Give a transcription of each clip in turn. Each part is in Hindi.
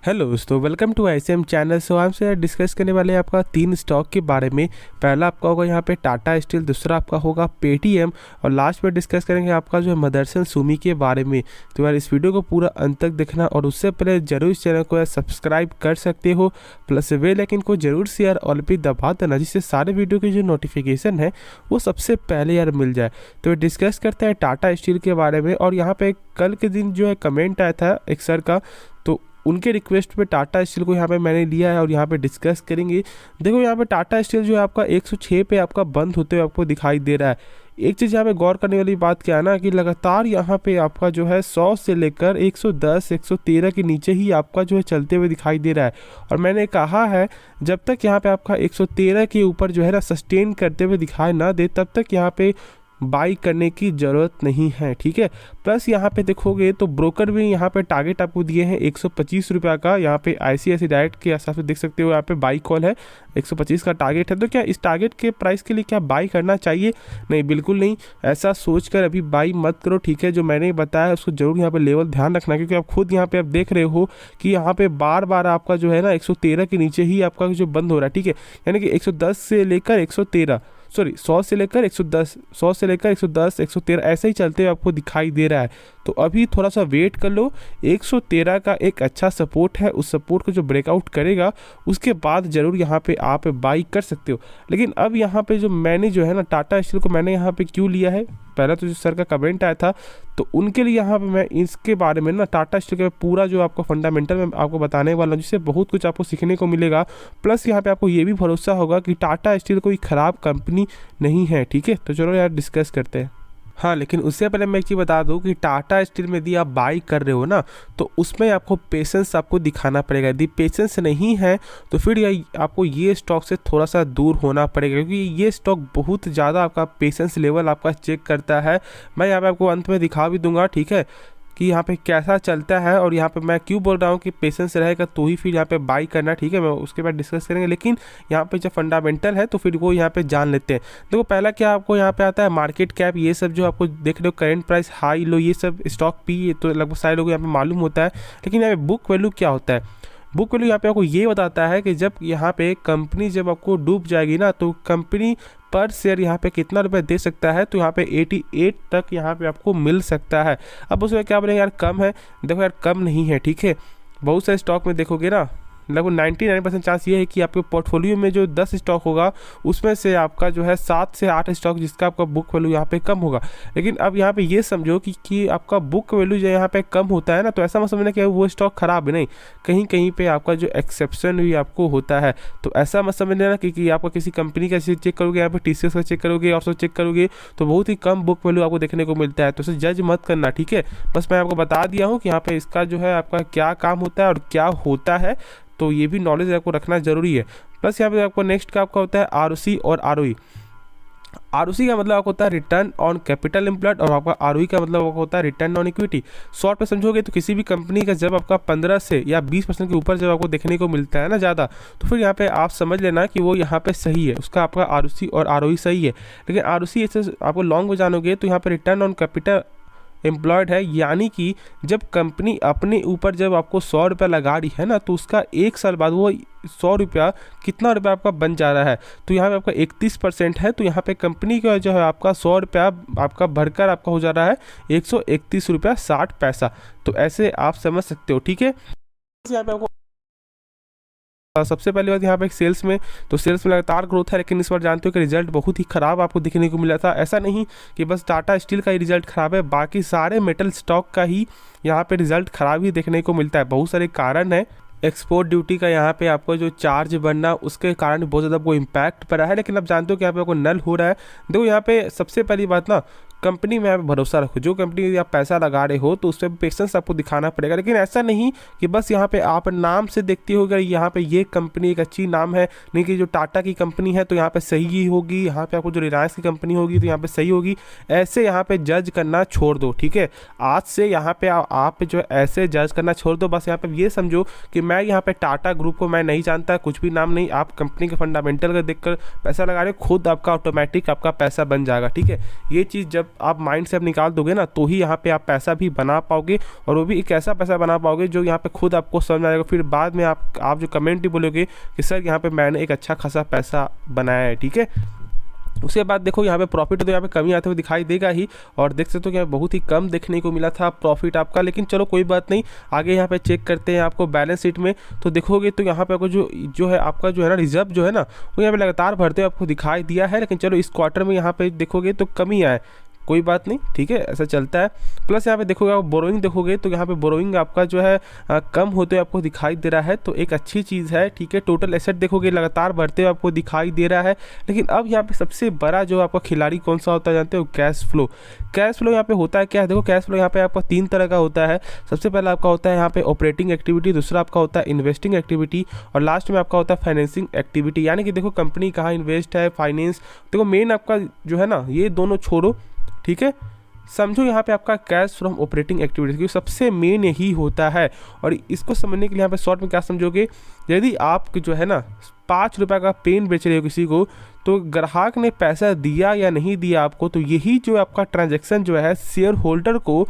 हेलो दोस्तों, वेलकम टू ICM चैनल। सो हमसे डिस्कस करने वाले हैं आपका 3 स्टॉक के बारे में। पहला आपका होगा यहाँ पे टाटा स्टील, दूसरा आपका होगा पेटीएम और लास्ट में डिस्कस करेंगे आपका जो है मदरसन सुमी के बारे में। तो यार इस वीडियो को पूरा अंत तक देखना और उससे पहले जरूर इस चैनल को यार सब्सक्राइब कर सकते हो, प्लस बेल आइकन को जरूर से यार ऑल पे दबा देना, जिससे सारे वीडियो की जो नोटिफिकेशन है वो सबसे पहले यार मिल जाए। तो डिस्कस करते हैं टाटा स्टील के बारे में। और यहाँ पे कल के दिन जो है कमेंट आया था एक सर का, तो उनके रिक्वेस्ट पे टाटा स्टील को यहाँ पे मैंने लिया है और यहाँ पे डिस्कस करेंगे। देखो यहाँ पे टाटा स्टील जो है आपका 106 पे आपका बंद होते हुए आपको दिखाई दे रहा है। एक चीज़ यहाँ पे गौर करने वाली बात क्या है ना कि लगातार यहाँ पे आपका जो है 100 से लेकर 110 113 के नीचे ही आपका जो है चलते हुए दिखाई दे रहा है। और मैंने कहा है जब तक यहाँ पे आपका 113 के ऊपर जो है ना सस्टेन करते हुए दिखाई ना दे तब तक यहाँ पे बाई करने की ज़रूरत नहीं है, ठीक है। प्लस यहाँ पे देखोगे तो ब्रोकर भी यहाँ पे टारगेट आपको दिए हैं 125 रुपये का। यहाँ पे ICICI डायरेक्ट के हिसाब से देख सकते हो यहाँ पे बाई कॉल है, 125 का टारगेट है। तो क्या इस टारगेट के प्राइस के लिए क्या बाई करना चाहिए? नहीं, बिल्कुल नहीं। ऐसा सोचकर अभी बाई मत करो, ठीक है। जो मैंने बताया उसको जरूर यहाँ पे लेवल ध्यान रखना, क्योंकि आप खुद यहाँ पे आप देख रहे हो कि यहाँ पे बार बार आपका जो है ना 113 के नीचे ही आपका जो बंद हो रहा है, ठीक है। यानी कि 110 से लेकर 113 सॉरी 100 से लेकर 110, 100 से लेकर 110 113 ऐसे ही चलते हुए आपको दिखाई दे रहा है। तो अभी थोड़ा सा वेट कर लो। 113 का एक अच्छा सपोर्ट है, उस सपोर्ट को जो ब्रेकआउट करेगा उसके बाद ज़रूर यहाँ पे आप बाई कर सकते हो। लेकिन अब यहाँ पे जो मैंने जो है ना टाटा स्टील को मैंने यहाँ पे क्यों लिया है, पहला तो जो सर का कमेंट आया था तो उनके लिए यहाँ पे मैं इसके बारे में ना टाटा स्टील का पूरा जो आपको फंडामेंटल मैं आपको बताने वाला हूँ, जिससे बहुत कुछ आपको सीखने को मिलेगा। प्लस यहाँ पे आपको ये भी भरोसा होगा कि टाटा स्टील कोई ख़राब कंपनी नहीं है, ठीक है। तो चलो यार डिस्कस करते हैं। हाँ, लेकिन उससे पहले मैं एक चीज़ बता दूं कि टाटा स्टील में यदि आप बाई कर रहे हो ना तो उसमें आपको पेशेंस आपको दिखाना पड़ेगा। यदि पेशेंस नहीं है तो फिर आपको ये स्टॉक से थोड़ा सा दूर होना पड़ेगा, क्योंकि ये स्टॉक बहुत ज़्यादा आपका पेशेंस लेवल आपका चेक करता है। मैं यहाँ पे आपको अंत में दिखा भी दूंगा, ठीक है, कि यहाँ पे कैसा चलता है। और यहाँ पे मैं क्यों बोल रहा हूँ कि पेशेंस रहेगा तो ही फिर यहाँ पे बाई करना, ठीक है। मैं उसके बाद डिस्कस करेंगे, लेकिन यहाँ पे जो फंडामेंटल है तो फिर वो यहाँ पे जान लेते हैं। देखो पहला क्या आपको यहाँ पे आता है मार्केट कैप, ये सब जो आपको देख रहे हो, करंट प्राइस, हाई लो, ये सब स्टॉक पी तो लगभग सारे लोग यहाँ पे मालूम होता है। लेकिन यहाँ पे बुक वैल्यू क्या होता है? बुक वैल्यू यहाँ पे आपको ये बताता है कि जब यहाँ पे कंपनी जब आपको डूब जाएगी ना तो कंपनी पर शेयर यहाँ पे कितना रुपए दे सकता है। तो यहाँ पे 88 तक यहाँ पे आपको मिल सकता है। अब उसमें क्या बोलेंगे यार कम है, देखो यार कम नहीं है, ठीक है। बहुत सारे स्टॉक में देखोगे ना लगभग 99% चांस ये है कि आपके पोर्टफोलियो में जो 10 स्टॉक होगा उसमें से आपका जो है 7 से 8 स्टॉक जिसका आपका बुक वैल्यू यहाँ पे कम होगा। लेकिन अब यहाँ पे ये समझो कि आपका बुक वैल्यू जो यहाँ पे कम होता है ना, तो ऐसा मत समझना कि वो स्टॉक खराब है, नहीं। कहीं कहीं पे आपका जो एक्सेप्शन भी आपको होता है। तो ऐसा मत समझ लेना कि आपका किसी कंपनी का चेक करोगे, यहाँ पे TCS का चेक करोगे और सब चेक करोगे तो बहुत ही कम बुक वैल्यू आपको देखने को मिलता है। तो उसे जज मत करना, ठीक है। बस मैं आपको बता दिया हूँ कि यहाँ पे इसका जो है आपका क्या काम होता है और क्या होता है, तो ये भी नॉलेज आपको रखना जरूरी है। प्लस यहाँ पे आपको नेक्स्ट का आपका होता है ROC और ROE। ROC का मतलब आपको होता है रिटर्न ऑन कैपिटल एम्प्लॉयड और आपका ROE का मतलब आपको होता है रिटर्न ऑन इक्विटी। शॉर्ट में समझोगे तो किसी भी कंपनी का जब आपका 15 से या 20% के ऊपर जब आपको देखने को मिलता है ना ज़्यादा, तो फिर यहाँ पे आप समझ लेना कि वो यहाँ पे सही है, उसका आपका ROC और ROE सही है। लेकिन ROC ऐसे आपको लॉन्ग में जानोगे तो यहाँ पे रिटर्न ऑन कैपिटल एम्प्लॉयड है, यानी कि जब कंपनी अपने ऊपर जब आपको 100 रुपया लगा रही है ना तो उसका 1 साल बाद वो 100 रुपया कितना रुपया आपका बन जा रहा है। तो यहाँ पे आपका 31% है, तो यहाँ पे कंपनी का जो है आपका 100 रुपया आपका बढ़कर आपका हो जा रहा है 131 रुपया 60 पैसा। तो ऐसे आप समझ सकते हो, ठीक है। यहाँ पे आपको सबसे पहली बात यहाँ पे सेल्स में, तो सेल्स में लगातार ग्रोथ है, लेकिन इस बार जानते हो कि रिजल्ट बहुत ही खराब आपको देखने को मिला था। ऐसा नहीं कि बस टाटा स्टील का ही रिजल्ट खराब है, बाकी सारे मेटल स्टॉक का ही यहाँ पे रिजल्ट खराब ही देखने को मिलता है। बहुत सारे कारण है। एक्सपोर्ट ड्यूटी का यहाँ पे आपको जो चार्ज बनना उसके कारण बहुत ज़्यादा आपको इम्पैक्ट पड़ा है। लेकिन अब जानते हो कि यहाँ पे आपको नल हो रहा है। देखो यहाँ पे सबसे पहली बात ना, कंपनी में आप भरोसा रखो। जो कंपनी आप पैसा लगा रहे हो तो उस पर पेशेंस आपको दिखाना पड़ेगा। लेकिन ऐसा नहीं कि बस यहाँ पे आप नाम से देखते हो कि यहाँ पे ये कंपनी एक अच्छी नाम है, नहीं कि जो टाटा की कंपनी है तो यहाँ पे सही ही होगी, यहाँ पे आपको जो रिलायंस की कंपनी होगी तो यहाँ पे सही होगी। ऐसे यहाँ पे जज करना छोड़ दो, ठीक है। आज से यहाँ पे आप जो ऐसे जज करना छोड़ दो। बस यहाँ पे ये समझो कि मैं यहाँ पे टाटा ग्रुप को मैं नहीं जानता, कुछ भी नाम नहीं, आप कंपनी के फंडामेंटल का देखकर पैसा लगा रहे हो, खुद आपका ऑटोमेटिक आपका पैसा बन जाएगा, ठीक है। ये चीज़ जब जब आप माइंड से आप निकाल दोगे ना, तो ही यहाँ पे आप पैसा भी बना पाओगे, और वो भी एक ऐसा पैसा बना पाओगे जो यहाँ पे खुद आपको समझ आएगा। फिर बाद में आप जो कमेंट भी बोलोगे कि सर यहाँ पे मैंने एक अच्छा खासा पैसा बनाया है, ठीक है। उसके बाद देखो यहाँ पे प्रॉफिट तो यहाँ पे कमी आते हुए दिखाई देगा ही, और देख सकते हो कि बहुत ही कम देखने को मिला था प्रॉफिट आपका, लेकिन चलो कोई बात नहीं। आगे यहाँ पे चेक करते हैं आपको बैलेंस शीट में, तो देखोगे तो यहाँ पे आपको जो है आपका जो है ना रिजर्व जो है ना, वो यहाँ पे लगातार बढ़ते हुए आपको दिखाई दिया है, लेकिन चलो इस क्वार्टर में यहाँ पे देखोगे तो कमी आए, कोई बात नहीं, ठीक है, ऐसा चलता है। प्लस यहाँ पे देखोगे आप बोरोइंग देखोगे तो यहाँ पे बोरोइंग आपका जो है कम होते हुए आपको दिखाई दे रहा है, तो एक अच्छी चीज़ है, ठीक है। टोटल एसेट देखोगे लगातार बढ़ते हुए आपको दिखाई दे रहा है, लेकिन अब यहाँ पे सबसे बड़ा जो आपका खिलाड़ी कौन सा होता है जानते हो? Cash flow. कैश फ्लो यहाँ पे होता है क्या है? देखो कैश फ्लो यहाँ पे आपका 3 तरह का होता है। सबसे पहला आपका होता है यहाँ पे ऑपरेटिंग एक्टिविटी, दूसरा आपका होता है इन्वेस्टिंग एक्टिविटी, और लास्ट में आपका होता है फाइनेंसिंग एक्टिविटी। यानी कि देखो कंपनी कहाँ इन्वेस्ट है, फाइनेंस, देखो मेन आपका जो है ना ये दोनों छोड़ो, ठीक है। समझो यहाँ पे आपका कैश फ्रॉम ऑपरेटिंग एक्टिविटीज, क्योंकि सबसे मेन यही होता है। और इसको समझने के लिए यहाँ पे शॉर्ट में क्या समझोगे, यदि आप जो है ना 5 रुपये का पेन बेच रहे हो किसी को, तो ग्राहक ने पैसा दिया या नहीं दिया आपको, तो यही जो आपका ट्रांजैक्शन जो है शेयर होल्डर को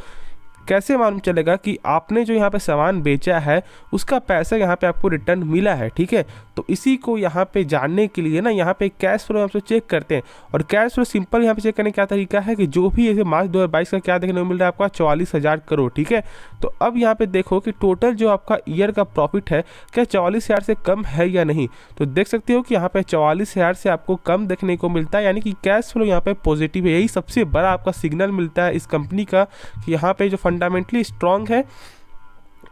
कैसे मालूम चलेगा कि आपने जो यहाँ पे सामान बेचा है उसका पैसा यहाँ पे आपको रिटर्न मिला है, ठीक है। तो इसी को यहाँ पे जानने के लिए ना यहाँ पे कैश फ्लो हम चेक करते हैं, और कैश फ्लो सिंपल यहाँ पे चेक करने का तरीका है कि जो भी ऐसे मार्च 2022 का क्या देखने को मिल रहा है आपका 44,000 करोड़, ठीक है। तो अब यहाँ पे देखो कि टोटल जो आपका ईयर का प्रॉफिट है क्या 44,000 से कम है या नहीं, तो देख सकते हो कि यहाँ पे 44,000 से आपको कम देखने को मिलता है, यानी कि कैश फ्लो यहाँ पे पॉजिटिव है। यही सबसे बड़ा आपका सिग्नल मिलता है इस कंपनी का कि यहाँ पे जो फंडामेंटली स्ट्रांग है,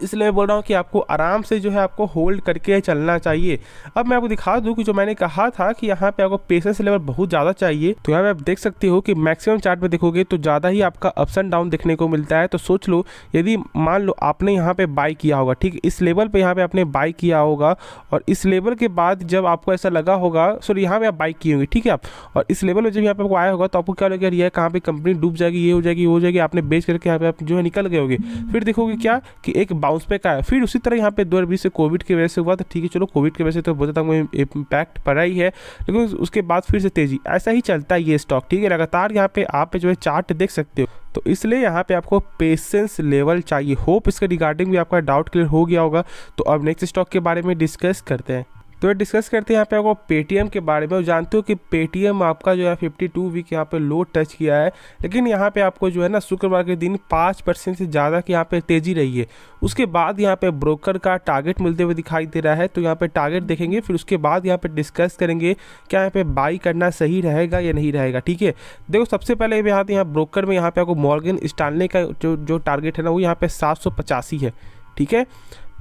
इसलिए मैं बोल रहा हूँ कि आपको आराम से जो है आपको होल्ड करके चलना चाहिए। अब मैं आपको दिखा दूँ कि जो मैंने कहा था कि यहाँ पे आपको पेशेंस लेवल बहुत ज़्यादा चाहिए, तो यहाँ पे आप देख सकते हो कि मैक्सिमम चार्ट पे देखोगे तो ज़्यादा ही आपका अप्स एंड डाउन देखने को मिलता है। तो सोच लो यदि मान लो आपने यहाँ पे बाई किया होगा, ठीक है, इस लेवल पे यहाँ पे आपने बाई किया होगा, और इस लेवल के बाद जब आपको ऐसा लगा होगा, सॉरी यहाँ पे आप बाई किए होंगे, ठीक है, आप, और इस लेवल में जब यहाँ पे आपको आया होगा तो आपको क्या लगेगा, ये कहाँ पे कंपनी डूब जाएगी, ये हो जाएगी, वो हो जाएगी, आपने बेच करके यहाँ पे आप जो है निकल गए होगे। फिर देखोगे क्या कि एक बाउंस बैक आया। फिर उसी तरह यहाँ पे 2020 से कोविड की वजह से हुआ, तो ठीक है, चलो कोविड की वजह से तो बहुत ज़्यादा इम्पैक्ट पड़ा ही है, लेकिन उसके बाद फिर से तेजी, ऐसा ही चलता है ये स्टॉक, ठीक है। लगातार यहाँ पे आप जो है चार्ट देख सकते हो, तो इसलिए यहाँ पे आपको पेशेंस लेवल चाहिए। होप इसके रिगार्डिंग भी आपका डाउट क्लियर हो गया होगा। तो अब नेक्स्ट स्टॉक के बारे में डिस्कस करते हैं। तो डिस्कस करते हैं यहाँ पे आपको पेटीएम के बारे में। जानते हो कि पेटीएम आपका जो है 52 वीक यहाँ पे लो टच किया है, लेकिन यहाँ पे आपको जो है ना शुक्रवार के दिन 5% से ज़्यादा की यहाँ पे तेज़ी रही है। उसके बाद यहाँ पे ब्रोकर का टारगेट मिलते हुए दिखाई दे रहा है, तो यहाँ पे टारगेट देखेंगे, फिर उसके बाद यहाँ पे डिस्कस करेंगे क्या यहाँ पे बाई करना सही रहेगा या नहीं रहेगा, ठीक है। देखो सबसे पहले यहाँ ब्रोकर में यहाँ पे आपको मॉर्गन स्टैनले का जो टारगेट है ना वो यहाँ पे 785 है, ठीक है।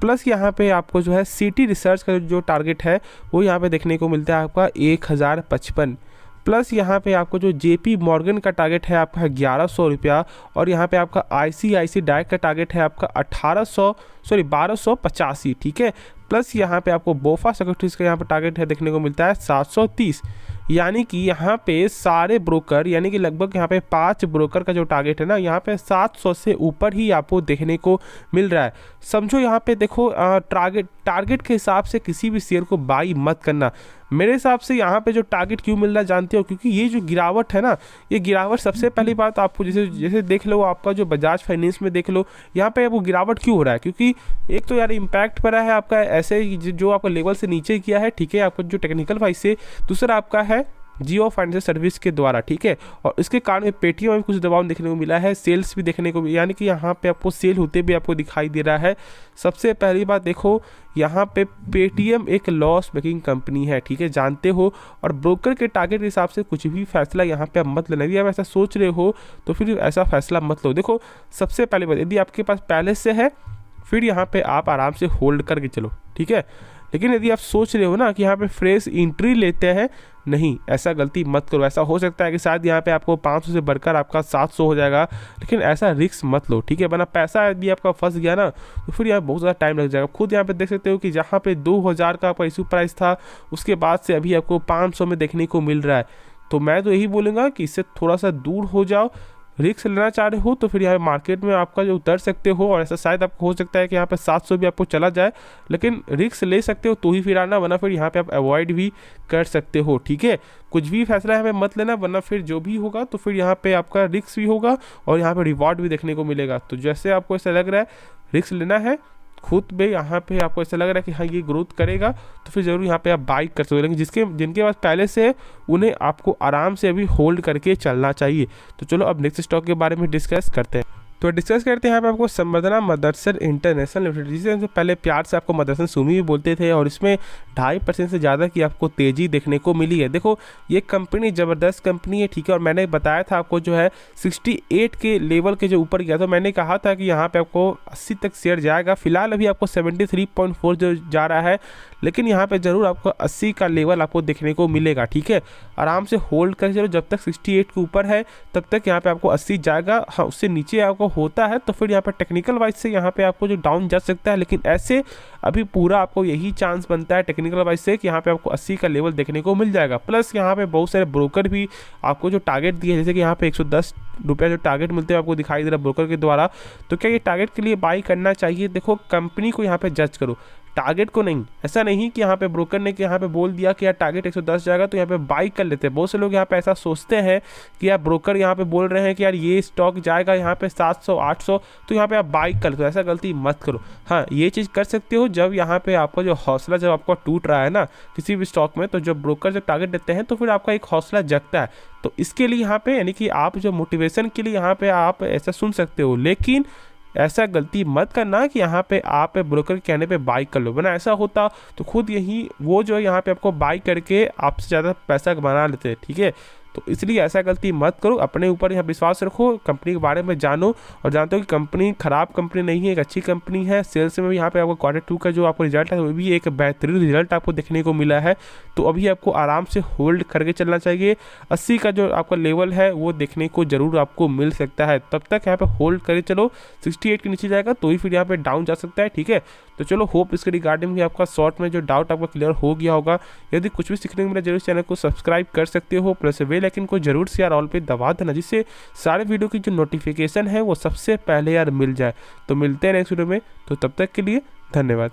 प्लस यहाँ पे आपको जो है सिटी रिसर्च का जो टारगेट है वो यहाँ पे देखने को मिलता है आपका 1055। प्लस यहाँ पे आपको जो जेपी मॉर्गन का टारगेट है आपका 1100 रुपया, और यहाँ पे आपका आईसीआईसी डायरेक्ट का टारगेट है आपका 1285, ठीक है। प्लस यहाँ पे आपको बोफा सिक्योरिटीज़ का यहाँ पे टारगेट है देखने को मिलता है 730। यानी कि यहाँ पे सारे ब्रोकर, यानी कि लगभग यहाँ पे 5 ब्रोकर का जो टारगेट है ना यहाँ पे 700 से ऊपर ही आपको देखने को मिल रहा है। समझो यहाँ पे देखो टारगेट के हिसाब से किसी भी शेयर को बाई मत करना। मेरे हिसाब से यहाँ पे जो टारगेट क्यों मिल रहा है जानते हो, क्योंकि ये जो गिरावट है ना, ये गिरावट सबसे पहली बात आपको जैसे देख लो, आपका जो बजाज फाइनेंस में देख लो, यहाँ पे वो गिरावट क्यों हो रहा है, क्योंकि एक तो यार इम्पैक्ट पड़ा है आपका ऐसे जो आपका लेवल से नीचे किया है, ठीक है, आपको जो टेक्निकल वाइज से, दूसरा आपका है जियो फाइनेंशियल सर्विस के द्वारा, ठीक है। और इसके कारण पेटीएम में कुछ दबाव देखने को मिला है, सेल्स भी देखने को, यानी कि यहाँ पे आपको सेल होते भी आपको दिखाई दे रहा है। सबसे पहली बात देखो यहाँ पे पेटीएम एक लॉस मेकिंग कंपनी है, ठीक है, जानते हो, और ब्रोकर के टारगेट के हिसाब से कुछ भी फैसला यहाँ पे आप मत लेना। यदि आप ऐसा सोच रहे हो तो फिर ऐसा फैसला मत लो। देखो सबसे पहली बात, यदि आपके पास पहले से है फिर यहाँ पे आप आराम से होल्ड करके चलो, ठीक है। लेकिन यदि आप सोच रहे हो ना कि यहाँ पे फ्रेश एंट्री लेते हैं, नहीं, ऐसा गलती मत करो। ऐसा हो सकता है कि शायद यहाँ पे आपको 500 से बढ़कर आपका 700 हो जाएगा, लेकिन ऐसा रिस्क मत लो, ठीक है। वरना पैसा यदि आपका फंस गया ना तो फिर यहाँ बहुत ज़्यादा टाइम लग जाएगा। खुद यहाँ पे देख सकते हो कि जहाँ पे 2000 का आपका इशू प्राइस था, उसके बाद से अभी आपको 500 में देखने को मिल रहा है। तो मैं तो यही बोलूँगा कि इससे थोड़ा सा दूर हो जाओ, रिस्क लेना चाह रहे हो तो फिर यहाँ पे मार्केट में आपका जो उतर सकते हो, और ऐसा शायद आपको हो सकता है कि यहाँ पे 700 भी आपको चला जाए, लेकिन रिस्क ले सकते हो तो ही फिर आना, वरना फिर यहाँ पे आप अवॉइड भी कर सकते हो। ठीक है, कुछ भी फैसला यहाँ पे मत लेना, वरना फिर जो भी होगा तो फिर यहाँ पे आपका रिस्क भी होगा और यहाँ पे रिवॉर्ड भी देखने को मिलेगा। तो जैसे आपको ऐसा लग रहा है रिस्क लेना है खुद में, यहाँ पे आपको ऐसा लग रहा है कि हाँ ये ग्रोथ करेगा, तो फिर जरूर यहाँ पे आप बाई कर सकते हो। लेकिन जिनके पास पहले से है उन्हें आपको आराम से अभी होल्ड करके चलना चाहिए। तो चलो अब नेक्स्ट स्टॉक के बारे में डिस्कस करते हैं। तो डिस्कस करते हैं यहाँ पे आपको संवर्धना मदरसन इंटरनेशनल लिमिटेड, जिसे पहले प्यार से आपको मदरसन सुमी भी बोलते थे, और इसमें 2.5% से ज़्यादा की आपको तेज़ी देखने को मिली है। देखो ये कंपनी ज़बरदस्त कंपनी है, ठीक है, और मैंने बताया था आपको जो है 68 के लेवल के जो ऊपर गया, तो मैंने कहा था कि यहाँ पे आपको 80 तक शेयर जाएगा। फिलहाल अभी आपको 73.4 जो जा रहा है, लेकिन यहाँ पे ज़रूर आपको 80 का लेवल आपको देखने को मिलेगा। ठीक है, आराम से होल्ड कर चलो, जब तक 68 के ऊपर है तब तक यहाँ पे आपको 80 जाएगा। हाँ, उससे नीचे आपको होता है तो फिर यहाँ पे टेक्निकल वाइज से यहाँ पे आपको जो डाउन जा सकता है, लेकिन ऐसे अभी पूरा आपको यही चांस बनता है टेक्निकल वाइज से कि यहाँ पे आपको 80 का लेवल देखने को मिल जाएगा। प्लस यहाँ पे बहुत सारे ब्रोकर भी आपको जो टारगेट दिए, जैसे कि यहाँ पे 110 रुपये जो टारगेट मिलते हैं आपको दिखाई दे रहा है ब्रोकर के द्वारा, तो क्या ये टारगेट के लिए बाई करना चाहिए? देखो कंपनी को यहाँ पे जज करो, टारगेट को नहीं। ऐसा नहीं कि यहाँ पे ब्रोकर ने कि यहाँ पे बोल दिया कि यार टारगेट 110 जाएगा तो यहाँ पे बाई कर लेते हैं। बहुत से लोग यहाँ पे ऐसा सोचते हैं कि यार ब्रोकर यहाँ पे बोल रहे हैं कि यार ये स्टॉक जाएगा यहाँ पे 700 800 तो यहाँ पे आप बाई कर लो। ऐसा गलती मत करो। हाँ, ये चीज़ कर सकते हो जब यहाँ पे आपका जो हौसला जब आपका टूट रहा है ना किसी भी स्टॉक में, तो जब ब्रोकर जब टारगेट देते हैं तो फिर आपका एक हौसला जगता है। तो इसके लिए यहाँ पे यानी कि आप जो मोटिवेशन के लिए यहाँ पे आप ऐसा सुन सकते हो, लेकिन ऐसा गलती मत करना कि यहाँ पे आप ब्रोकर के कहने पे बाई कर लो, वरना ऐसा होता तो खुद यही वो जो है यहाँ पे आपको बाई करके आपसे ज़्यादा पैसा बना लेते हैं। ठीक है, तो इसलिए ऐसा गलती मत करो, अपने ऊपर यहाँ विश्वास रखो, कंपनी के बारे में जानो और जानते हो कि कंपनी खराब कंपनी नहीं है, एक अच्छी कंपनी है। सेल्स में भी यहाँ पे आपको Q2 का जो आपको रिजल्ट है वो भी एक बेहतरीन रिजल्ट आपको देखने को मिला है। तो अभी आपको आराम से होल्ड करके चलना चाहिए। 80 का जो आपका लेवल है वो देखने को जरूर आपको मिल सकता है, तब तक यहाँ पे होल्ड करके चलो। 68 के नीचे जाएगा तो ही फिर यहाँ पे डाउन जा सकता है। ठीक है, तो चलो होप इसके रिगार्डिंग भी आपका शॉर्ट में जो डाउट आपका क्लियर हो गया होगा। यदि कुछ भी सीखने को मिला जरूर चैनल को सब्सक्राइब कर सकते हो, प्लस बेल आइकन को जरूर से यार ऑल पे दबा देना, जिससे सारे वीडियो की जो नोटिफिकेशन है वो सबसे पहले यार मिल जाए। तो मिलते हैं नेक्स्ट वीडियो में, तो तब तक के लिए धन्यवाद।